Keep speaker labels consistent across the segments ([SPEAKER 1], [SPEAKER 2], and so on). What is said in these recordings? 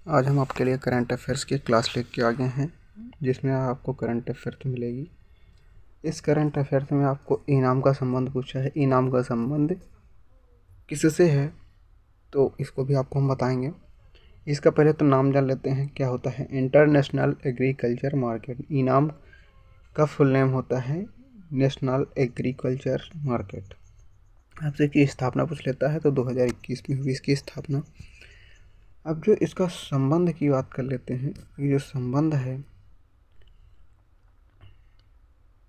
[SPEAKER 1] आज हम आपके लिए करंट अफेयर्स की क्लास लेके आ गए हैं, जिसमें आपको करंट अफेयर्स मिलेगी। इस करंट अफेयर्स में आपको इनाम का संबंध पूछा है। इनाम का संबंध किससे है तो इसको भी आपको हम बताएंगे। इसका पहले तो नाम जान लेते हैं, क्या होता है इंटरनेशनल एग्रीकल्चर मार्केट। इनाम का फुल नेम होता है नेशनल एग्रीकल्चर मार्केट। आपसे इसकी स्थापना पूछ लेता है तो 2021 में हुई इसकी स्थापना। अब जो इसका संबंध की बात कर लेते हैं, ये जो संबंध है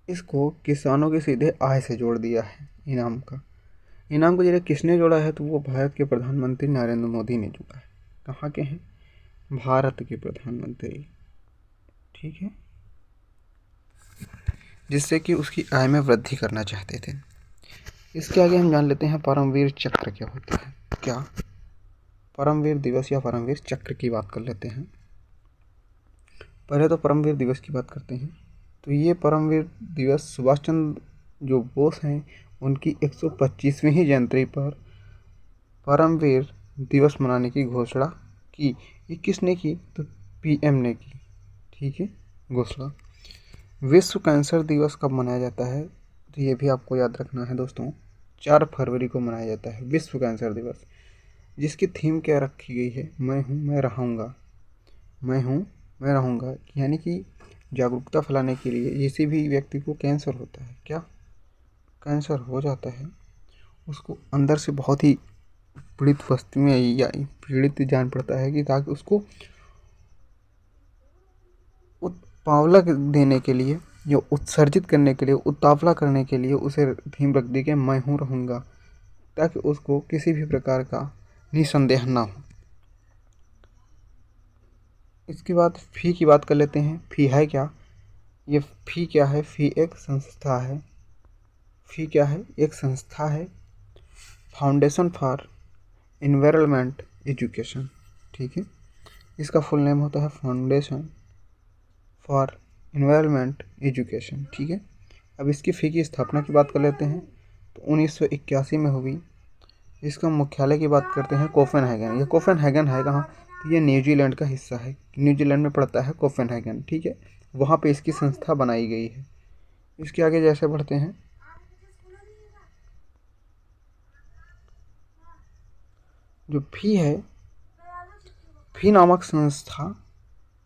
[SPEAKER 1] इसको किसानों के सीधे आय से जोड़ दिया है। इनाम को जरा किसने जोड़ा है तो वो भारत के प्रधानमंत्री नरेंद्र मोदी ने जोड़ा है। कहाँ के हैं? भारत के प्रधानमंत्री, ठीक है, जिससे कि उसकी आय में वृद्धि करना चाहते थे। इसके आगे हम जान लेते हैं परमवीर चक्र क्या होता है। क्या परमवीर दिवस या परमवीर चक्र की बात कर लेते हैं। पहले तो परमवीर दिवस की बात करते हैं। तो ये परमवीर दिवस सुभाष चंद्र जो बोस हैं उनकी 125वीं जयंती पर परमवीर दिवस मनाने की घोषणा की। ये किसने की? तो पीएम ने की, ठीक है, घोषणा। विश्व कैंसर दिवस कब मनाया जाता है तो ये भी आपको याद रखना है दोस्तों, 4 फरवरी को मनाया जाता है विश्व कैंसर दिवस, जिसकी थीम क्या रखी गई है? मैं हूँ मैं रहूँगा, मैं हूँ मैं रहूँगा। यानी कि जागरूकता फैलाने के लिए किसी भी व्यक्ति को कैंसर होता है, क्या कैंसर हो जाता है, उसको अंदर से बहुत ही पीड़ित वस्तु में या पीड़ित जान पड़ता है कि ताकि उसको उत्पावला देने के लिए या उत्सर्जित करने के लिए, उत्तावला करने के लिए उसे थीम रख दी कि मैं हूँ रहूँगा, ताकि उसको किसी भी प्रकार का निसंदेह ना हो। इसके बाद फ़ी की बात कर लेते हैं। फ़ी है क्या? ये फ़ी क्या है? फ़ी एक संस्था है। फ़ी क्या है? एक संस्था है, फाउंडेशन फॉर एनवायरनमेंट एजुकेशन, ठीक है। इसका फुल नेम होता है फाउंडेशन फॉर एनवायरनमेंट एजुकेशन, ठीक है। अब इसकी फ़ी की स्थापना की बात कर लेते हैं तो 1981 में हुई। इसका मुख्यालय की बात करते हैं कोपेनहेगन। ये कोपेनहेगन है कहाँ? तो ये न्यूजीलैंड का हिस्सा है, न्यूजीलैंड में पड़ता है कोपेनहेगन, ठीक है। वहाँ पे इसकी संस्था बनाई गई है। इसके आगे जैसे बढ़ते हैं, जो फ़ी है, फ़ी नामक संस्था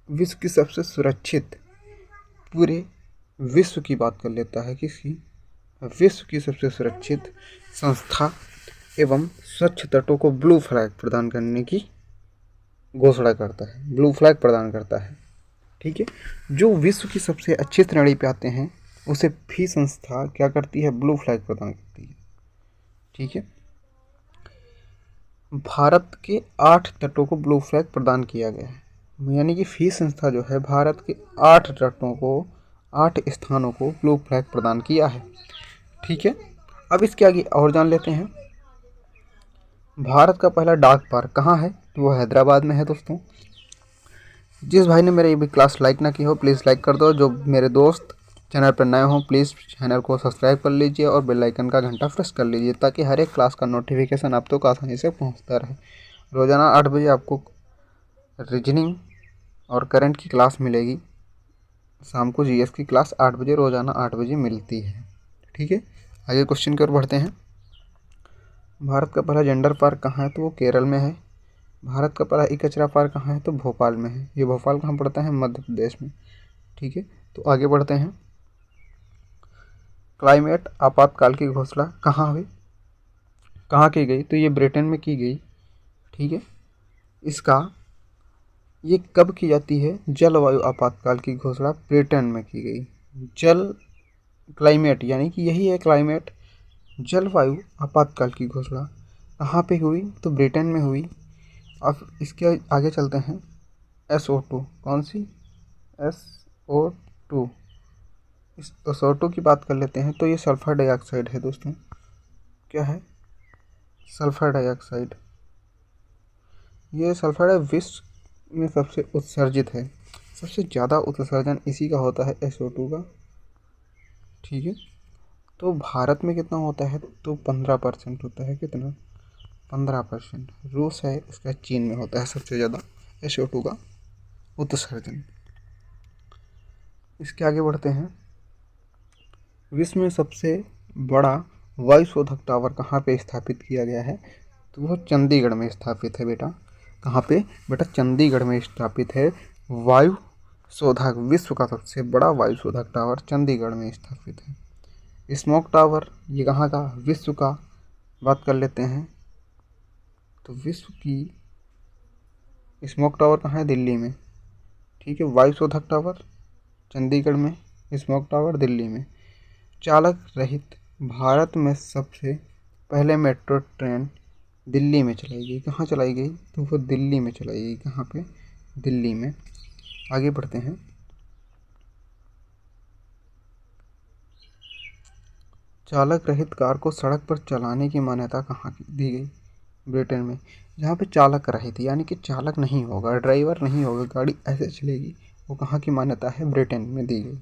[SPEAKER 1] विश्व की सबसे सुरक्षित, पूरे विश्व की बात कर लेता है। किसकी? विश्व की सबसे सुरक्षित संस्था एवं स्वच्छ तटों को ब्लू फ्लैग प्रदान करने की घोषणा करता है, ब्लू फ्लैग प्रदान करता है, ठीक है। जो विश्व की सबसे अच्छी श्रेणी पे आते हैं उसे फ़ी संस्था क्या करती है? ब्लू फ्लैग प्रदान करती है, ठीक है। भारत के 8 तटों को ब्लू फ्लैग प्रदान किया गया है। यानी कि फ़ी संस्था जो है भारत के 8 तटों को, 8 स्थानों को ब्लू फ्लैग प्रदान किया है, ठीक है। अब इसके आगे और जान लेते हैं। भारत का पहला डाक पार्क कहाँ है? तो वो हैदराबाद में है दोस्तों। जिस भाई ने मेरे ये भी क्लास लाइक ना की हो प्लीज़ लाइक कर दो। जो मेरे दोस्त चैनल पर नए हों प्लीज़ चैनल को सब्सक्राइब कर लीजिए और बेल आइकन का घंटा प्रेस कर लीजिए, ताकि हर एक क्लास का नोटिफिकेशन आप तक आसानी से पहुंचता रहे। रोज़ाना 8 बजे आपको रीजनिंग और करंट की क्लास मिलेगी। शाम को जीएस की क्लास 8 बजे, रोज़ाना 8 बजे मिलती है, ठीक है। आगे क्वेश्चन की ओर बढ़ते हैं। भारत का पहला जेंडर पार्क कहाँ है? तो वो केरल में है। भारत का पहला ई कचरा पार्क कहाँ है? तो भोपाल में है। ये भोपाल कहाँ पड़ता है? मध्य प्रदेश में, ठीक है। तो आगे बढ़ते हैं। क्लाइमेट आपातकाल की घोषणा कहाँ हुई, कहाँ की गई? तो ये ब्रिटेन में की गई, ठीक है। इसका ये कब की जाती है? जलवायु आपातकाल की घोषणा ब्रिटेन में की गई। क्लाइमेट यानी कि यही है क्लाइमेट, जलवायु आपातकाल की घोषणा कहाँ पे हुई? तो ब्रिटेन में हुई। अब इसके आगे चलते हैं। SO2 कौन सी? SO2, इस SO2 की बात कर लेते हैं। तो ये सल्फर डाइऑक्साइड है दोस्तों। क्या है? Sulphur dioxide. ये सल्फर विश्व में सबसे उत्सर्जित है, सबसे ज़्यादा उत्सर्जन इसी का होता है SO2 का, ठीक है। तो भारत में कितना होता है? तो 15% होता है। कितना? 15%। रूस है, इसका चीन में होता है सबसे ज़्यादा। SO2 का उत्सर्जन। इसके आगे बढ़ते हैं। विश्व में सबसे बड़ा वायु शोधक टावर कहाँ पे स्थापित किया गया है? तो वो चंडीगढ़ में स्थापित है बेटा। कहाँ पे? बेटा चंडीगढ़ में स्थापित है वायु शोधक, विश्व का सबसे बड़ा वायु शोधक टावर चंडीगढ़ में स्थापित है। स्मोक टावर ये कहाँ का? विश्व का बात कर लेते हैं। तो विश्व की स्मोक टावर कहाँ है? दिल्ली में। ठीक है, वायु शोधक टावर चंडीगढ़ में, स्मोक टावर दिल्ली में। चालक रहित भारत में सबसे पहले मेट्रो ट्रेन दिल्ली में चलाई गई। कहाँ चलाई गई? तो वो दिल्ली में चलाई गई। कहाँ पे? दिल्ली में। आगे बढ़ते हैं। चालक रहित कार को सड़क पर चलाने की मान्यता कहाँ दी गई? ब्रिटेन में। जहाँ पे चालक रहित यानी कि चालक नहीं होगा, ड्राइवर नहीं होगा, गाड़ी ऐसे चलेगी, वो कहाँ की मान्यता है? ब्रिटेन में दी गई।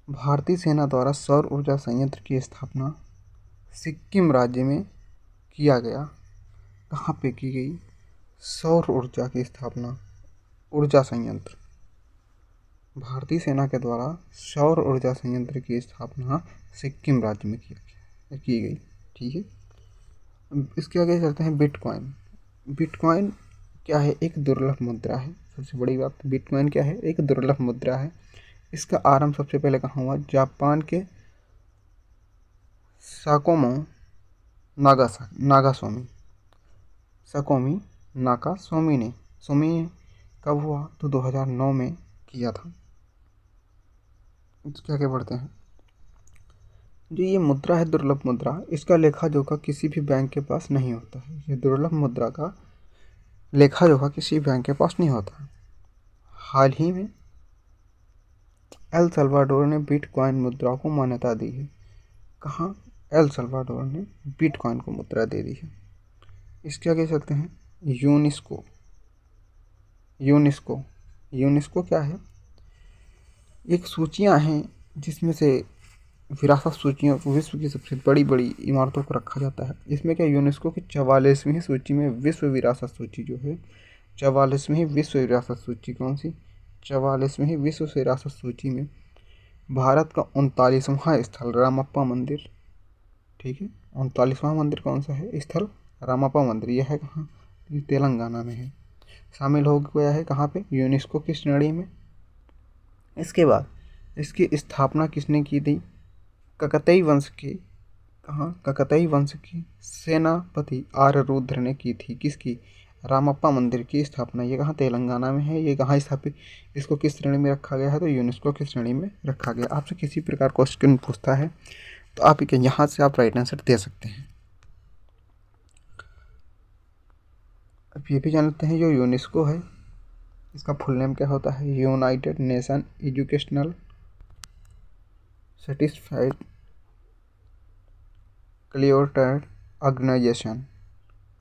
[SPEAKER 1] भारतीय सेना द्वारा सौर ऊर्जा संयंत्र की स्थापना सिक्किम राज्य में किया गया। कहाँ पे की गई? सौर ऊर्जा की स्थापना, ऊर्जा संयंत्र। भारतीय सेना के द्वारा सौर ऊर्जा संयंत्र की स्थापना सिक्किम राज्य में की गई। ठीक है, इसके आगे चलते हैं। बिटकॉइन। बिटकॉइन क्या है? एक दुर्लभ मुद्रा है। सबसे बड़ी बात, बिटकॉइन क्या है? एक दुर्लभ मुद्रा है। इसका आरंभ सबसे पहले कहाँ हुआ? जापान के साकोमो नागासोमी ने कब हुआ? तो 2009 में किया था। इसके आगे बढ़ते हैं। जो ये मुद्रा है दुर्लभ मुद्रा, इसका लेखा जोखा किसी भी बैंक के पास नहीं होता है। ये दुर्लभ मुद्रा का लेखा जोखा किसी बैंक के पास नहीं होता। हाल ही में एल सल्वाडोर ने बिटकॉइन मुद्रा को मान्यता दी है। कहाँ? एल सल्वाडोर ने बिटकॉइन को मुद्रा दे दी है। इसके आगे चलते हैं। यूनेस्को क्या है? एक सूचियाँ हैं जिसमें से विरासत सूचियों को विश्व की सबसे बड़ी बड़ी इमारतों को रखा जाता है। इसमें क्या? यूनेस्को की 44वीं सूची में विश्व विरासत सूची जो है, 44वीं विश्व विरासत सूची, कौन सी? 44वीं विश्व विरासत सूची में भारत का 39वां स्थल रामप्पा मंदिर। ठीक है, 39वां मंदिर कौन सा है? स्थल रामप्पा मंदिर। यह है कहाँ? ये तेलंगाना में है। शामिल हो गया है कहाँ पे? यूनेस्को की श्रेणी में। इसके बाद इसकी स्थापना किसने की थी? काकतीय वंश के, कहाँ? काकतीय वंश के सेनापति आर रुद्र ने की थी। किसकी? रामप्पा मंदिर की स्थापना। ये कहाँ? तेलंगाना में है। ये कहाँ स्थापित? इसको किस श्रेणी में रखा गया है? तो यूनेस्को की श्रेणी में रखा गया। आपसे किसी प्रकार क्वेश्चन पूछता है तो आप यहाँ से आप राइट आंसर दे सकते हैं। अब ये भी जान लेते हैं, जो यूनेस्को है इसका फुल नेम क्या होता है? यूनाइटेड नेशन एजुकेशनल सेटिस्फाइड क्लियोर्टेड ऑर्गेनाइजेशन।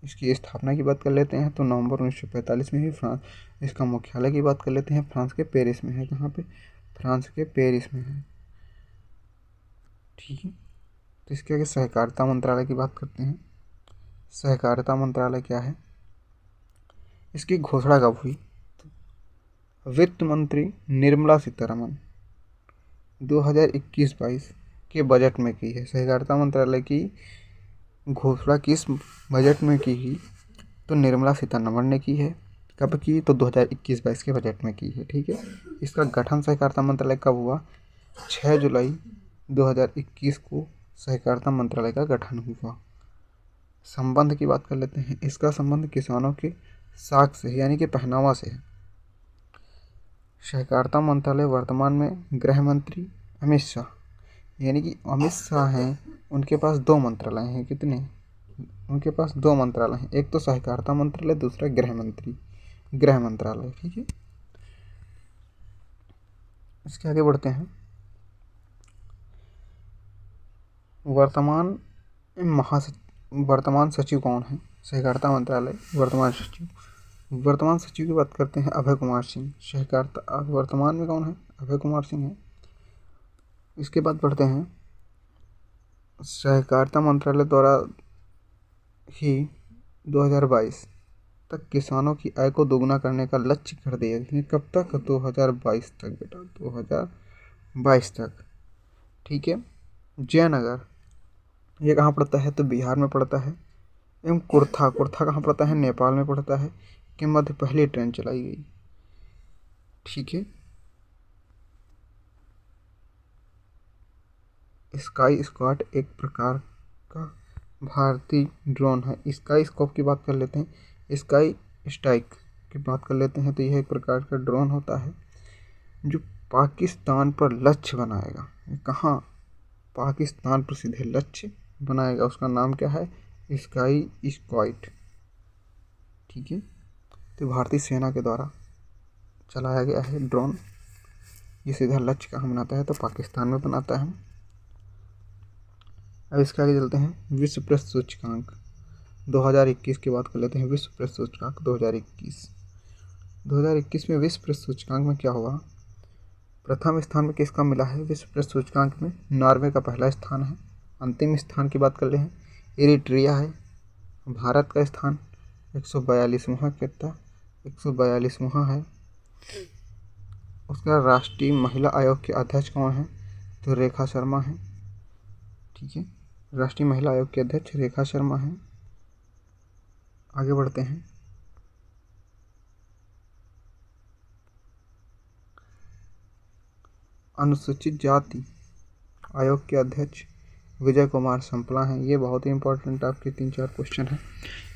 [SPEAKER 1] इसकी स्थापना की बात कर लेते हैं तो नवंबर 1945 में ही फ्रांस। इसका मुख्यालय की बात कर लेते हैं, फ्रांस के पेरिस में है। कहाँ पे? फ्रांस के पेरिस में है। ठीक है, तो इसके आगे सहकारिता मंत्रालय की बात करते हैं। सहकारिता मंत्रालय क्या है? इसकी घोषणा कब हुई? वित्त मंत्री निर्मला सीतारमण 2021-22 के बजट में की है। सहकारिता मंत्रालय की घोषणा किस बजट में की गई? तो निर्मला सीतारमण ने की है। कब की? तो 2021-22 के बजट में की है। ठीक है, इसका गठन सहकारिता मंत्रालय कब हुआ? 6 जुलाई 2021 को सहकारिता मंत्रालय का गठन हुआ। संबंध की बात कर लेते हैं। इसका संबंध किसानों के साख से यानी कि पहनावा से है। सहकारिता मंत्रालय वर्तमान में गृह मंत्री अमित शाह यानी कि अमित शाह हैं, उनके पास 2 मंत्रालय हैं। कितने? उनके पास 2 मंत्रालय हैं, एक तो सहकारिता मंत्रालय, दूसरा गृह मंत्रालय। ठीक है, इसके आगे बढ़ते हैं। वर्तमान सचिव कौन है? सहकारिता मंत्रालय वर्तमान सचिव की बात करते हैं, अभय कुमार सिंह। सहकारिता वर्तमान में कौन है? अभय कुमार सिंह है। इसके बाद बढ़ते हैं। सहकारिता मंत्रालय द्वारा ही 2022 तक किसानों की आय को दोगुना करने का लक्ष्य कर दिया गया। कब तक? 2022 तक बेटा, 2022 तक। ठीक है। जयनगर ये कहाँ पड़ता है? तो बिहार में पड़ता है। एवं कुर्था कहाँ पड़ता है? नेपाल में पड़ता है। के मध्य पहली ट्रेन चलाई गई। ठीक है। स्काई स्क्वाड एक प्रकार का भारतीय ड्रोन है। स्काई स्कोप की बात कर लेते हैं, स्काई स्ट्राइक की बात कर लेते हैं, तो यह एक प्रकार का ड्रोन होता है जो पाकिस्तान पर लक्ष्य बनाएगा। कहाँ? पाकिस्तान पर सीधे लक्ष्य बनाएगा। उसका नाम क्या है? Sky squad. ठीक है। तो भारतीय सेना के द्वारा चलाया गया है ड्रोन। ये सीधा लक्ष्य कहाँ बनाता है? तो पाकिस्तान में बनाता है। अब इसके आगे चलते हैं। विश्व प्रेस सूचकांक 2021 की बात कर लेते हैं। विश्व प्रेस सूचकांक 2021 में विश्व प्रेस सूचकांक में क्या हुआ? प्रथम स्थान में किसका मिला है? विश्व प्रेस सूचकांक में नॉर्वे का पहला स्थान है। अंतिम स्थान की बात कर ले हैं, इरिट्रिया है। भारत का स्थान 142वां कितना? 142वां है। उसका राष्ट्रीय महिला आयोग के अध्यक्ष कौन है? तो रेखा शर्मा है। ठीक है। राष्ट्रीय महिला आयोग के अध्यक्ष रेखा शर्मा है। आगे बढ़ते हैं। अनुसूचित जाति आयोग के अध्यक्ष विजय कुमार संपला हैं। ये बहुत ही इंपॉर्टेंट आपके 3-4 क्वेश्चन हैं,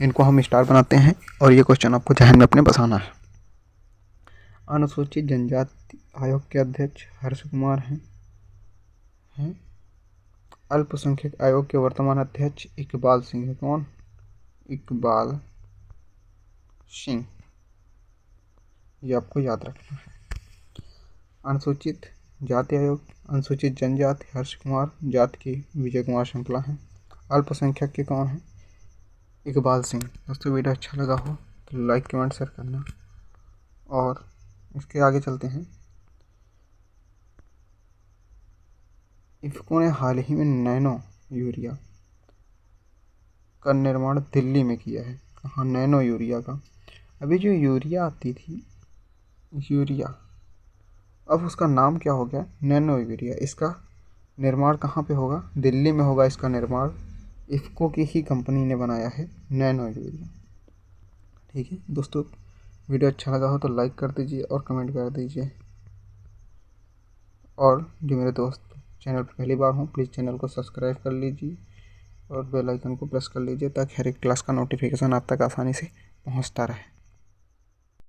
[SPEAKER 1] इनको हम स्टार बनाते हैं और ये क्वेश्चन आपको ध्यान में अपने बसाना है। अनुसूचित जनजाति आयोग के अध्यक्ष हर्ष कुमार हैं। अल्पसंख्यक आयोग के वर्तमान अध्यक्ष इकबाल सिंह है। कौन? इकबाल सिंह, ये आपको याद रखना है। अनुसूचित जाति आयोग, अनुसूचित जनजाति हर्ष कुमार, जाति के विजय कुमार संपला हैं। अल्पसंख्यक के कौन है? इकबाल सिंह। दोस्तों वीडियो अच्छा लगा हो तो लाइक कमेंट शेयर करना। और इसके आगे चलते हैं। इफ़को ने हाल ही में नैनो यूरिया का निर्माण दिल्ली में किया है। कहाँ? नैनो यूरिया का। अभी जो यूरिया आती थी, यूरिया, अब उसका नाम क्या हो गया? Nano urea. इसका निर्माण कहाँ पे होगा? दिल्ली में होगा इसका निर्माण। इफ़को की ही कंपनी ने बनाया है नैनो यूरिया। ठीक है दोस्तों, वीडियो अच्छा लगा हो तो लाइक कर दीजिए और कमेंट कर दीजिए। और जो मेरे दोस्त चैनल पर पहली बार हों, प्लीज़ चैनल को सब्सक्राइब कर लीजिए और बेल आइकन को प्रेस कर लीजिए ताकि हर एक क्लास का नोटिफिकेशन आप तक आसानी से पहुंचता रहे।